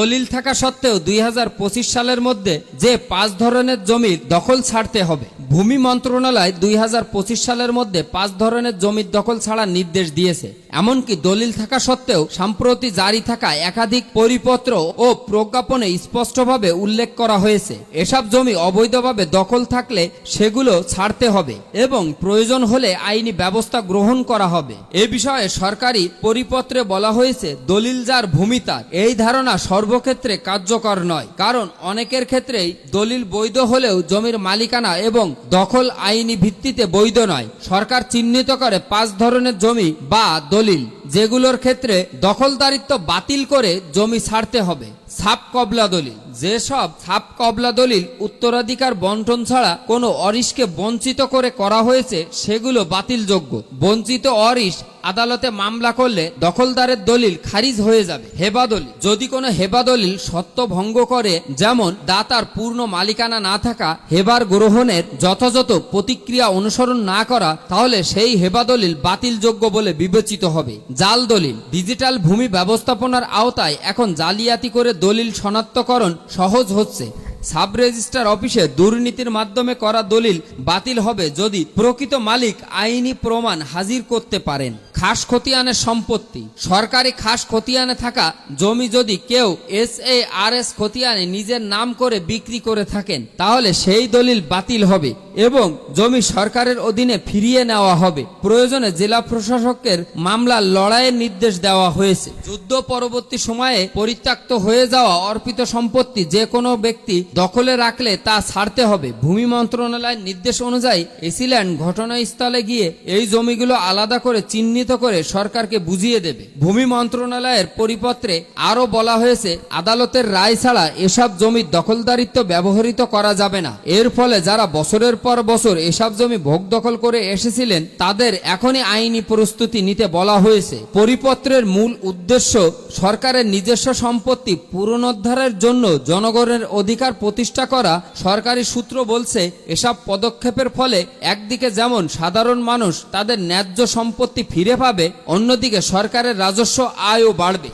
দলিল থাকা সত্ত্বেও 2025 সালের মধ্যে যে 5 ধরনের জমির দখল ছাড়তে হবে। ভূমি মন্ত্রণালয় 2025 সালের মধ্যে 5 ধরনের জমির দখল ছাড়ার নির্দেশ দিয়েছে। এমনকি দলিল থাকা সত্ত্বেও সম্প্রতি জারি থাকা একাধিক পরিপত্র ও প্রজ্ঞাপনে স্পষ্টভাবে উল্লেখ করা হয়েছে এসব জমি অবৈধভাবে দখল থাকলে সেগুলো ছাড়তে হবে এবং প্রয়োজন হলে আইনি ব্যবস্থা গ্রহণ করা হবে। এ বিষয়ে সরকারি পরিপত্রে বলা হয়েছে, দলিল যার ভূমি তার এই ধারণা সর্বক্ষেত্রে কার্যকর নয়, কারণ অনেকের ক্ষেত্রেই দলিল বৈধ হলেও জমির মালিকানা এবং দখল আইনি ভিত্তিতে বৈধ নয়। সরকার চিহ্নিত করে 5 ধরনের জমি বা দলিল যেগুলোর ক্ষেত্রে দখলদারিত্ব বাতিল করে জমি ছাড়তে হবে। ছাপ কবলা দলিল, যেসব ছাপ কবলা দলিল উত্তরাধিকার বন্টন ছাড়া কোনো অরিশকে বঞ্চিত করে করা হয়েছে সেগুলো বাতিলযোগ্য। বঞ্চিত অরিশ আদালতে মামলা করলে দখলদারের দলিল খারিজ হয়ে যাবে। হেবা দলিল, যদি কোনো হেবা দলিল সত্য ভঙ্গ করে, যেমন দাতার পূর্ণ মালিকানা না থাকা, হেবার গ্রহণের যথাযথ প্রতিক্রিয়া অনুসরণ না করা, তাহলে সেই হেবা দলিল বাতিলযোগ্য বলে বিবেচিত হবে। জাল দলিল, ডিজিটাল ভূমি ব্যবস্থাপনার আওতায় এখন জালিয়াতি করে দলিল শনাক্তকরণ সহজ হচ্ছে। সাব রেজিস্ট্রার অফিসে দুর্নীতির মাধ্যমে করা দলিল বাতিল হবে যদি প্রকৃত মালিক আইনি প্রমাণ হাজির করতে পারেন। খাস খতিয়ানের সম্পত্তি, সরকারি খাস খতিয়ানে থাকা জমি যদি কেউ SARS খতিয়ানে নিজের নাম করে বিক্রি করে থাকেন, তাহলে সেই দলিল বাতিল হবে এবং জমি সরকারের অধীনে ফিরিয়ে নেওয়া হবে। প্রয়োজনে জেলা প্রশাসকের মামলা লড়াইয়ের নির্দেশ দেওয়া হয়েছে। যুদ্ধ পরবর্তী সময়ে পরিত্যক্ত হয়ে যাওয়া অর্পিত সম্পত্তি যে কোনো ব্যক্তি দখলে রাখলে তা ছাড়তে হবে। ভূমি মন্ত্রণালয়ের নির্দেশ অনুযায়ী এসিল্যান্ড ঘটনাস্থলে গিয়ে এই জমিগুলো আলাদা করে চিহ্নিত করে সরকারকে বুঝিয়ে দেবে। ভূমি মন্ত্রণালয়ের পরিপত্রে আরো বলা হয়েছে, আদালতের রায় ছাড়া এসব জমির দখলদারিত্ব ব্যবহৃত করা যাবে না। এর ফলে যারা বছরের পর বছর এসব জমি ভোগ দখল করে এসেছিলেন তাদের এখনই আইনি প্রস্তুতি নিতে বলা হয়েছে। পরিপত্রের মূল উদ্দেশ্য সরকারের নিজস্ব সম্পত্তি পুনরুদ্ধারের জন্য জনগণের অধিকার প্রতিষ্ঠা করা। সরকারি সূত্র বলছে, এসব পদক্ষেপের ফলে একদিকে যেমন সাধারণ মানুষ তাদের ন্যায্য সম্পত্তি ফিরে পাবে, অন্যদিকে সরকারের রাজস্ব আয়ও বাড়বে।